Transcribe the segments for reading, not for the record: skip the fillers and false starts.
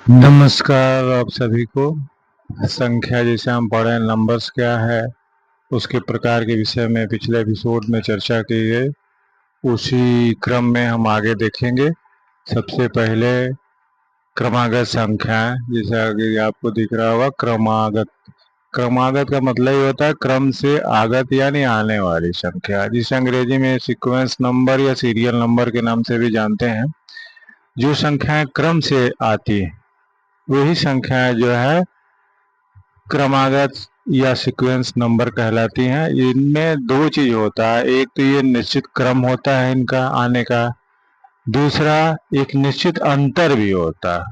नमस्कार आप सभी को। संख्या जैसे हम पढ़े नंबर्स क्या है उसके प्रकार के विषय में पिछले एपिसोड में चर्चा की गई। उसी क्रम में हम आगे देखेंगे। सबसे पहले क्रमागत संख्याएं, जैसे आगे आपको दिख रहा होगा क्रमागत। क्रमागत का मतलब ये होता है क्रम से आगत यानी आने वाली संख्या, जिसे अंग्रेजी में सीक्वेंस नंबर या सीरियल नंबर के नाम से भी जानते हैं। जो संख्याएं क्रम से आती है वही संख्याएं जो है क्रमागत या सीक्वेंस नंबर कहलाती हैं। इनमें दो चीज होता है, एक तो ये निश्चित क्रम होता है इनका आने का, दूसरा एक निश्चित अंतर भी होता है।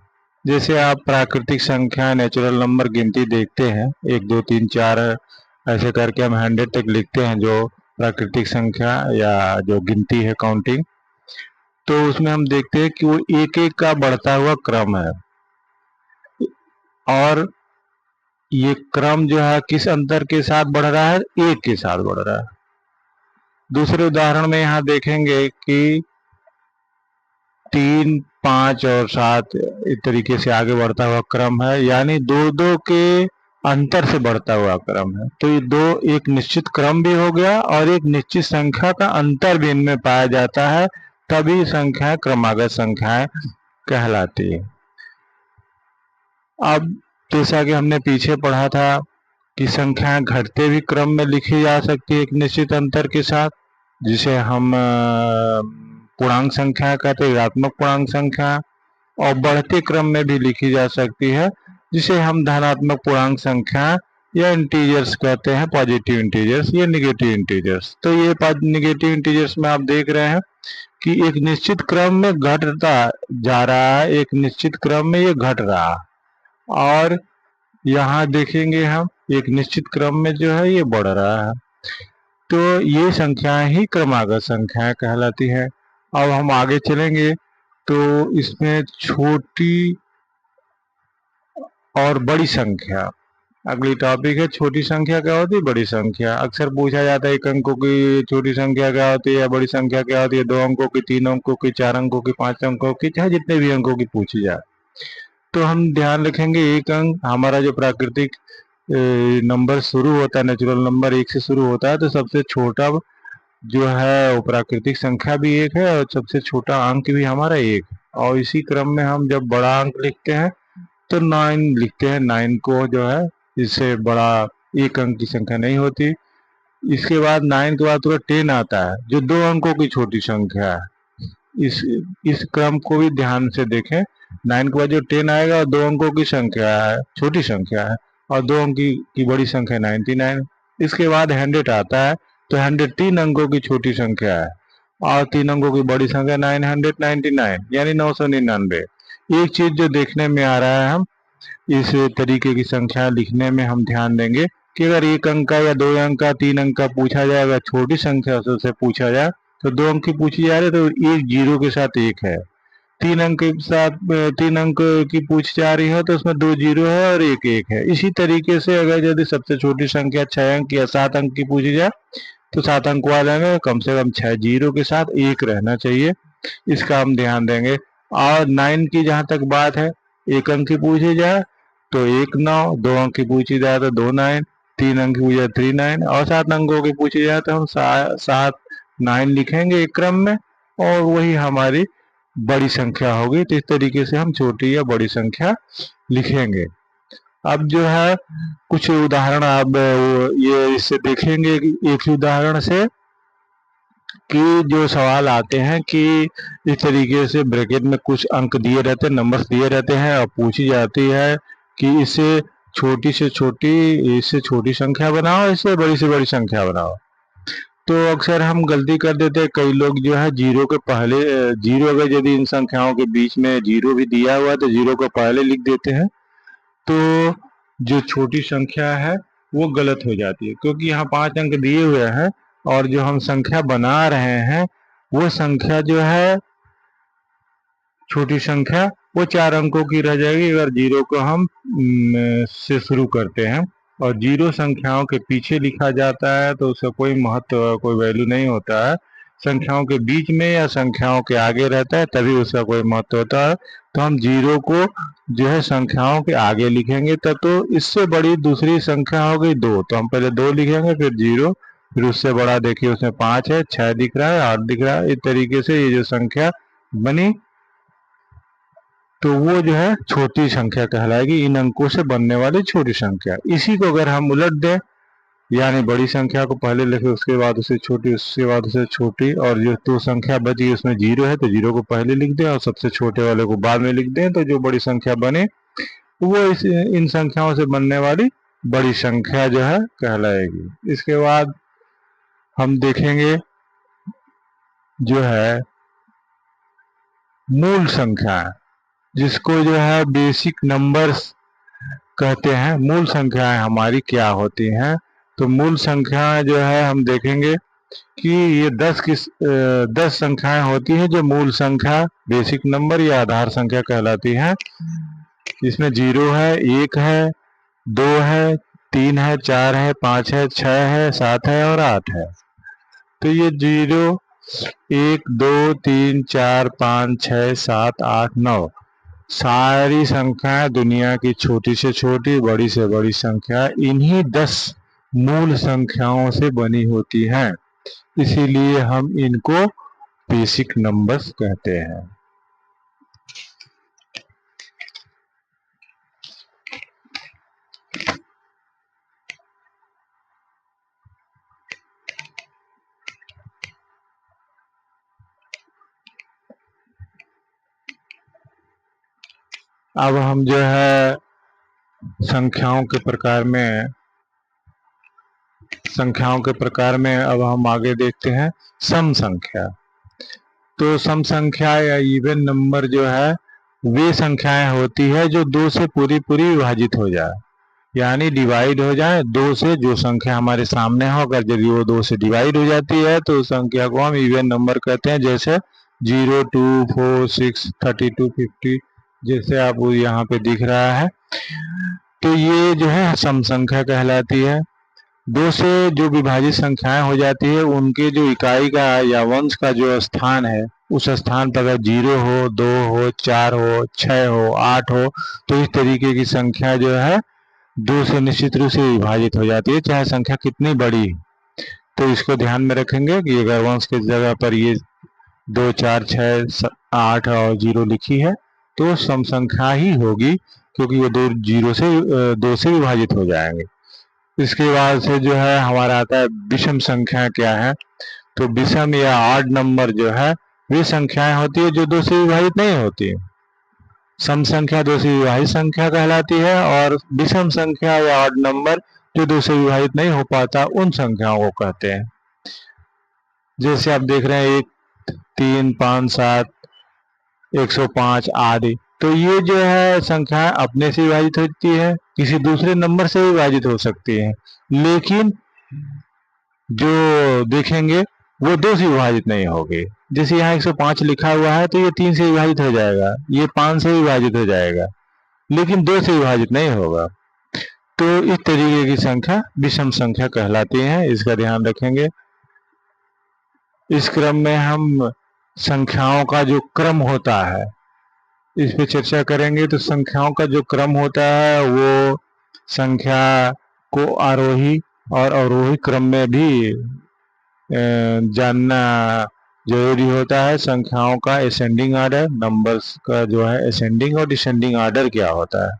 जैसे आप प्राकृतिक संख्या नेचुरल नंबर गिनती देखते हैं, 1 2 3 4 ऐसे करके हम 100 तक लिखते हैं, जो प्राकृतिक संख्या या जो गिनती है काउंटिंग, तो उसमें हम देखते हैं कि वो एक एक का बढ़ता हुआ क्रम है। और ये क्रम जो है किस अंतर के साथ बढ़ रहा है? एक के साथ बढ़ रहा है। दूसरे उदाहरण में यहाँ देखेंगे कि 3 5 और 7 इस तरीके से आगे बढ़ता हुआ क्रम है, यानी दो दो के अंतर से बढ़ता हुआ क्रम है। तो ये दो, एक निश्चित क्रम भी हो गया और एक निश्चित संख्या का अंतर भी इनमें पाया जाता है, तभी संख्याएं क्रमागत संख्याएं कहलाती है। अब जैसा कि हमने पीछे पढ़ा था कि संख्याएं घटते भी क्रम में लिखी जा सकती है एक निश्चित अंतर के साथ, जिसे हम पूर्णांक संख्या कहते हैं, ऋणात्मक पूर्णांक संख्या। और बढ़ते क्रम में भी लिखी जा सकती है, जिसे हम धनात्मक पूर्णांक संख्या या इंटीजर्स कहते हैं, पॉजिटिव इंटीजर्स या निगेटिव इंटीजर्स। तो ये निगेटिव इंटीजर्स में आप देख रहे हैं कि एक निश्चित क्रम में घटता जा रहा है, एक निश्चित क्रम में ये घट रहा है। और यहाँ देखेंगे हम एक निश्चित क्रम में जो है ये बढ़ रहा है। तो ये संख्याएं ही क्रमागत संख्याएं कहलाती है। अब हम आगे चलेंगे तो इसमें छोटी और बड़ी संख्या, अगली टॉपिक है छोटी संख्या क्या होती है, बड़ी संख्या। अक्सर पूछा जाता है 1 अंकों की छोटी संख्या क्या होती है या बड़ी संख्या क्या होती है, 2 अंकों की, 3 अंकों की, 4 अंकों की, 5 अंकों की, चाहे जितने भी अंकों की पूछी जाए। तो हम ध्यान रखेंगे 1 अंक हमारा जो प्राकृतिक नंबर शुरू होता है, नेचुरल नंबर 1 से शुरू होता है, तो सबसे छोटा जो है वो प्राकृतिक संख्या भी 1 है और सबसे छोटा अंक भी हमारा 1। और इसी क्रम में हम जब बड़ा अंक लिखते हैं तो 9 लिखते हैं। 9 को जो है इससे बड़ा 1 अंक की संख्या नहीं होती। इसके बाद 9 के बाद तुरंत 10 आता है जो 2 अंकों की छोटी संख्या है। इस क्रम को भी ध्यान से देखें। 9 के बाद जो 10 आएगा 2 अंकों की संख्या है, छोटी संख्या है, और 2 अंक की बड़ी संख्या 99। इसके बाद 100 आता है, तो 100 3 अंकों की छोटी संख्या है और 3 अंकों की बड़ी संख्या 999 यानी 999। एक चीज जो देखने में आ रहा है, हम इस तरीके की संख्या लिखने में हम ध्यान देंगे कि अगर 1 अंक का या 2 अंक का 3 अंक का पूछा जाए, अगर छोटी संख्या से पूछा जाए तो 2 अंक की पूछी जा रही है तो एक जीरो के साथ 1 है। 3 अंक के साथ 3 अंक की पूछी जा रही है तो उसमें 2 जीरो है और एक एक है। इसी तरीके से अगर यदि सबसे छोटी संख्या 6 अंक या 7 अंक की पूछी जाए तो 7 अंक वाले में कम से कम 6 जीरो के साथ 1 रहना चाहिए, इसका हम ध्यान देंगे। और 9 की जहाँ तक बात है, 1 अंक की पूछी जाए तो 1 9, 2 अंक की पूछी जाए तो 2 9, 3 अंक की पूछी जाए 3 9, और 7 अंकों की पूछी जाए तो हम 7 9 लिखेंगे एक क्रम में, और वही हमारी बड़ी संख्या होगी। तो इस तरीके से हम छोटी या बड़ी संख्या लिखेंगे। अब जो है कुछ उदाहरण आप ये इससे देखेंगे एक ही उदाहरण से कि जो सवाल आते हैं कि इस तरीके से ब्रैकेट में कुछ अंक दिए रहते हैं, नंबर्स दिए रहते हैं, और पूछी जाती है कि इससे छोटी से छोटी, इससे छोटी संख्या बनाओ, इससे बड़ी से बड़ी संख्या बनाओ। तो अक्सर हम गलती कर देते हैं, कई लोग जो है जीरो के पहले, जीरो अगर यदि इन संख्याओं के बीच में जीरो भी दिया हुआ है तो जीरो को पहले लिख देते हैं, तो जो छोटी संख्या है वो गलत हो जाती है, क्योंकि यहाँ 5 अंक दिए हुए हैं और जो हम संख्या बना रहे हैं वो संख्या जो है छोटी संख्या वो 4 अंकों की रह जाएगी अगर जीरो को हम से शुरू करते हैं। और जीरो संख्याओं के पीछे लिखा जाता है तो उसका कोई महत्व, कोई वैल्यू नहीं होता है। संख्याओं के बीच में या संख्याओं के आगे रहता है तभी उसका कोई महत्व होता है। तो हम जीरो को जो है संख्याओं के आगे लिखेंगे तब तो इससे बड़ी दूसरी संख्या हो गई 2, तो हम पहले 2 लिखेंगे, फिर 0, फिर उससे बड़ा देखिए उसमें 5 है, 6 दिख रहा है, 8 दिख रहा है। इस तरीके से ये जो संख्या बनी तो वो जो है छोटी संख्या कहलाएगी, इन अंकों से बनने वाली छोटी संख्या। इसी को अगर हम उलट दें, यानी बड़ी संख्या को पहले लिखे, उसके बाद उसे छोटी, उसके बाद उसे छोटी, और जो 2 संख्या बची उसमें 0 है तो 0 को पहले लिख दें और सबसे छोटे वाले को बाद में लिख दें, तो जो बड़ी संख्या बने वो इन संख्याओं से बनने वाली बड़ी संख्या जो है कहलाएगी। इसके बाद हम देखेंगे जो है मूल संख्या, जिसको जो है बेसिक नंबर्स कहते हैं। मूल संख्याएं हमारी क्या होती हैं? तो मूल संख्याएं जो है हम देखेंगे कि ये 10 संख्याएं होती हैं जो मूल संख्या, बेसिक नंबर या आधार संख्या कहलाती हैं। इसमें 0 है, 1 है, 2 है, 3 है, 4 है, 5 है, 6 है, 7 है और 8 है। तो ये 0, 1, 2, 3, 4, 5, 6, 7, 8, 9 सारी संख्याएं दुनिया की छोटी से छोटी, बड़ी से बड़ी संख्या इन्हीं 10 मूल संख्याओं से बनी होती हैं। इसीलिए हम इनको बेसिक नंबर्स कहते हैं। अब हम जो है संख्याओं के प्रकार में अब हम आगे देखते हैं सम संख्या। तो सम संख्या या इवन नंबर जो है वे संख्याएं होती है जो 2 से पूरी विभाजित हो जाए, यानी डिवाइड हो जाए 2 से। जो संख्या हमारे सामने हो, अगर यदि वो 2 से डिवाइड हो जाती है तो उस संख्या को हम इवन नंबर कहते हैं। जैसे 0, 2, 4, 6, 32, 50, जैसे आप यहाँ पे दिख रहा है। तो ये जो है सम संख्या कहलाती है। 2 से जो विभाजित संख्याएं हो जाती है उनके जो इकाई का या वंश का जो स्थान है, उस स्थान पर अगर 0 हो, 2 हो, 4 हो, 6 हो, 8 हो, तो इस तरीके की संख्या जो है 2 से निश्चित रूप से विभाजित हो जाती है, चाहे संख्या कितनी बड़ी। तो इसको ध्यान में रखेंगे कि अगर वंश की जगह पर ये 2, 4, 6, 8 और 0 लिखी है तो सम संख्या ही होगी, क्योंकि वो 2 से विभाजित हो जाएंगे। इसके बाद से जो है हमारा आता है विषम संख्या क्या है। तो विषम या ऑड नंबर जो है वे संख्याएं होती है जो 2 से विभाजित नहीं होती। सम संख्या 2 से विभाजित संख्या कहलाती है, और विषम संख्या या ऑड नंबर जो 2 से विभाजित नहीं हो पाता उन संख्याओं को कहते हैं। जैसे आप देख रहे हैं 1, 3, 5, 7, 105 आदि। तो ये जो है संख्या अपने से विभाजित होती है, किसी दूसरे नंबर से विभाजित हो सकती है, लेकिन जो देखेंगे वो 2 से विभाजित नहीं होगी। जैसे यहाँ 105 लिखा हुआ है तो ये 3 से विभाजित हो जाएगा, ये 5 से विभाजित हो जाएगा, लेकिन 2 से विभाजित नहीं होगा। तो इस तरीके की संख्या विषम संख्या कहलाती है, इसका ध्यान रखेंगे। इस क्रम में हम संख्याओं का जो क्रम होता है इस पे चर्चा करेंगे। तो संख्याओं का जो क्रम होता है वो संख्या को आरोही और अवरोही क्रम में भी जानना जरूरी होता है। संख्याओं का असेंडिंग आर्डर, नंबर्स का जो है असेंडिंग और डिसेंडिंग आर्डर क्या होता है।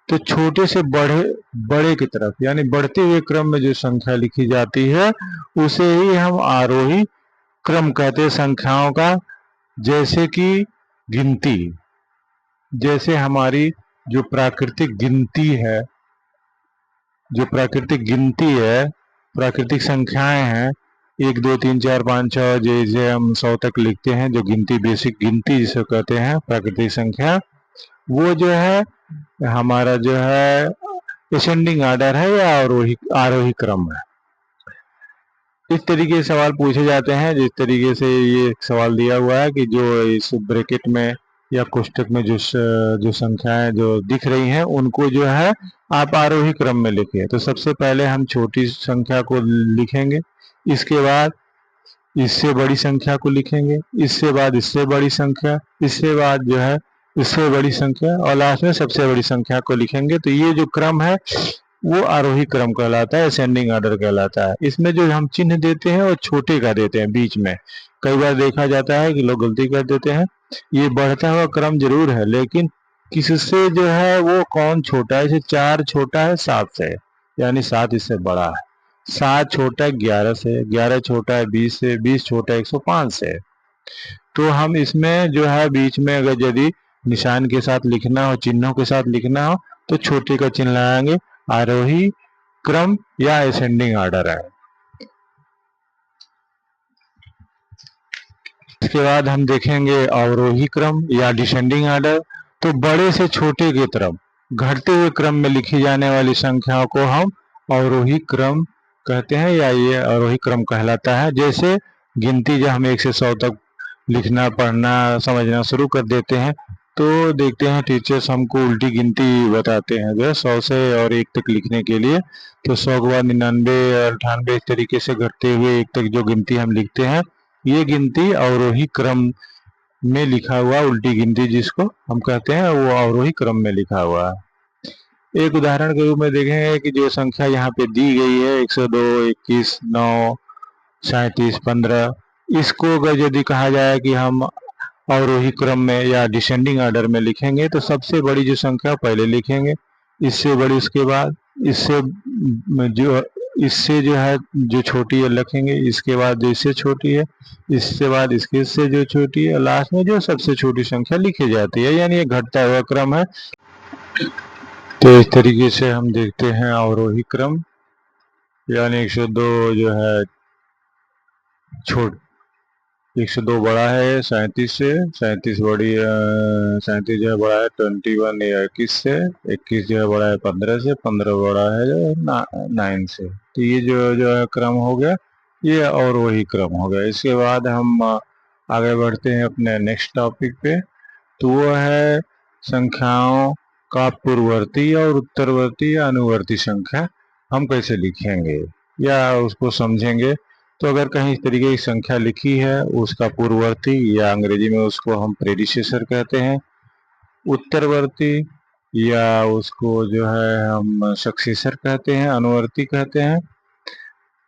तो छोटे से बड़े की तरफ, यानी बढ़ते हुए क्रम में जो संख्या लिखी जाती है उसे ही हम आरोही क्रम कहते हैं संख्याओं का। जैसे कि गिनती, जैसे हमारी जो प्राकृतिक गिनती है, प्राकृतिक संख्याएं हैं 1, 2, 3, 4, 5, 6, जैसे हम 100 तक लिखते हैं, जो गिनती बेसिक गिनती जिसे कहते हैं प्राकृतिक संख्या, वो जो है हमारा जो है असेंडिंग आर्डर है या आरोही क्रम है। इस तरीके से सवाल पूछे जाते हैं, जिस तरीके से ये सवाल दिया हुआ है कि जो इस ब्रैकेट में या कोष्टक में जो संख्याएं जो दिख रही हैं उनको जो है आप आरोही क्रम में लिखिए। तो सबसे पहले हम छोटी संख्या को लिखेंगे, इसके बाद इससे बड़ी संख्या को लिखेंगे, इससे बाद इससे बड़ी संख्या, इससे बाद जो है इससे बड़ी संख्या और लास्ट में सबसे बड़ी संख्या को लिखेंगे। तो ये जो क्रम है वो आरोही क्रम कहलाता है, असेंडिंग ऑर्डर कहलाता है। इसमें जो हम चिन्ह देते हैं वो छोटे का देते हैं बीच में। कई बार देखा जाता है कि लोग गलती कर देते हैं। ये बढ़ता हुआ क्रम जरूर है, लेकिन किससे जो है वो कौन छोटा है? जैसे 4 छोटा है 7 से, यानी 7 इससे बड़ा है। 7 छोटा है 11 से, 11 छोटा है 20 से, 20 छोटा है 105 से। तो हम इसमें जो है बीच में अगर यदि निशान के साथ लिखना हो, चिन्हों के साथ लिखना हो, तो छोटे का चिन्ह लगाएंगे। आरोही क्रम या असेंडिंग ऑर्डर है। इसके बाद हम देखेंगे अवरोही क्रम या डिसेंडिंग ऑर्डर। तो बड़े से छोटे की तरफ घटते हुए क्रम में लिखी जाने वाली संख्याओं को हम अवरोही क्रम कहते हैं, या ये अवरोही क्रम कहलाता है। जैसे गिनती जब हम 1 से 100 तक लिखना, पढ़ना, समझना शुरू कर देते हैं, तो देखते हैं टीचर्स हमको उल्टी गिनती बताते हैं जो 100 से और 1 तक लिखने के लिए। तो 100 के बाद 99 और 98 इस तरीके से घटते हुए 1 तक जो गिनती हम लिखते हैं, ये गिनती अवरोही क्रम में लिखा हुआ उल्टी गिनती जिसको हम कहते हैं, वो अवरोही क्रम में लिखा हुआ है। एक उदाहरण के रूप में देखेंगे कि जो संख्या यहाँ पे दी गई है 102, 21, 9, 37, 15, इसको अगर यदि कहा जाए कि हम अवरोही क्रम में या डिसेंडिंग ऑर्डर में लिखेंगे, तो सबसे बड़ी जो संख्या पहले लिखेंगे, इससे बड़ी उसके बाद, जो इससे जो है जो छोटी है लिखेंगे, इसके बाद जो इससे छोटी है, इसके बाद इसके से जो छोटी है, लास्ट में जो सबसे छोटी संख्या लिखी जाती है, यानी ये घटता हुआ क्रम है। तो इस तरीके से हम देखते हैं अवरोही क्रम, यानी 102 जो है छोट 102 बड़ा है 37 से, 37 बड़ी 37 जो है बड़ा है 21 या 21 से, 21 जो है बड़ा है 15 से, 15 बड़ा है जो 9 से। तो ये जो है क्रम हो गया, ये और वही क्रम हो गया। इसके बाद हम आगे बढ़ते हैं अपने नेक्स्ट टॉपिक पे। तो वो है संख्याओं का पूर्ववर्ती और उत्तरवर्ती या अनुवर्ती संख्या हम कैसे लिखेंगे या उसको समझेंगे। तो अगर कहीं इस तरीके की संख्या लिखी है, उसका पूर्ववर्ती या अंग्रेजी में उसको हम प्रेडिसेसर कहते हैं, उत्तरवर्ती या उसको जो है हम सक्सेसर कहते हैं, अनुवर्ती कहते हैं।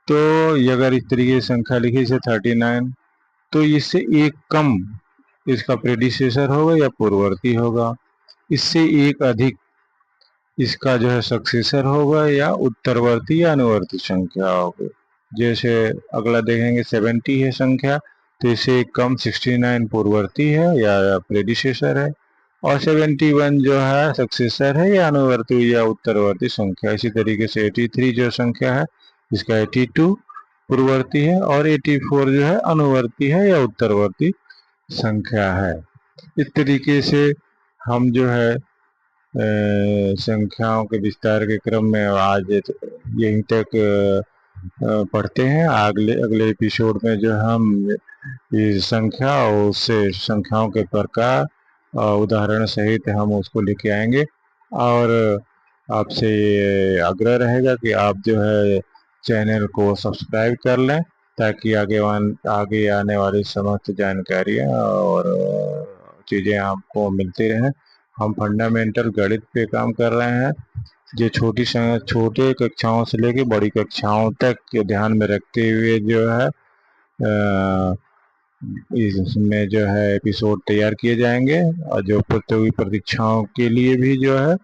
तो अगर इस तरीके की संख्या लिखी जैसे 39, तो इससे एक कम इसका प्रेडिसेसर होगा या पूर्ववर्ती होगा, इससे एक अधिक इसका जो है सक्सेसर होगा या उत्तरवर्ती या अनुवर्ती संख्या होगी। जैसे अगला देखेंगे 70 है संख्या, तो इससे एक कम 69 पूर्ववर्ती है या प्रेडिसेसर है, और 71 जो है सक्सेसर है या अनुवर्ती या उत्तरवर्ती संख्या। इसी तरीके से 83 जो संख्या है, इसका 82 पूर्ववर्ती है और 84 जो है अनुवर्ती है या उत्तरवर्ती संख्या है। इस तरीके से हम जो है संख्याओं के विस्तार के क्रम में आज यहीं तक पढ़ते हैं। अगले अगले एपिसोड में जो हम इस संख्या और उससे संख्याओं के प्रकार उदाहरण सहित हम उसको लेके आएंगे। और आपसे ये आग्रह रहेगा कि आप जो है चैनल को सब्सक्राइब कर लें, ताकि आगे आने वाली समस्त जानकारियाँ और चीज़ें आपको मिलती रहें। हम फंडामेंटल गणित पे काम कर रहे हैं, जो छोटे कक्षाओं से लेके बड़ी कक्षाओं तक के ध्यान में रखते हुए जो है इसमें जो है एपिसोड तैयार किए जाएंगे, और जो प्रतियोगी परीक्षाओं के लिए भी जो है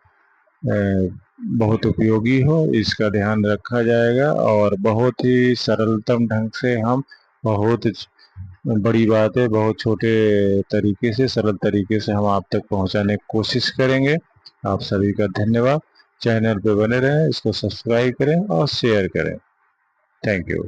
बहुत उपयोगी हो, इसका ध्यान रखा जाएगा। और बहुत ही सरलतम ढंग से हम बहुत बड़ी बात है, बहुत छोटे तरीके से, सरल तरीके से हम आप तक पहुंचाने की कोशिश करेंगे। आप सभी का धन्यवाद। चैनल पे बने रहें, इसको सब्सक्राइब करें और शेयर करें। Thank you.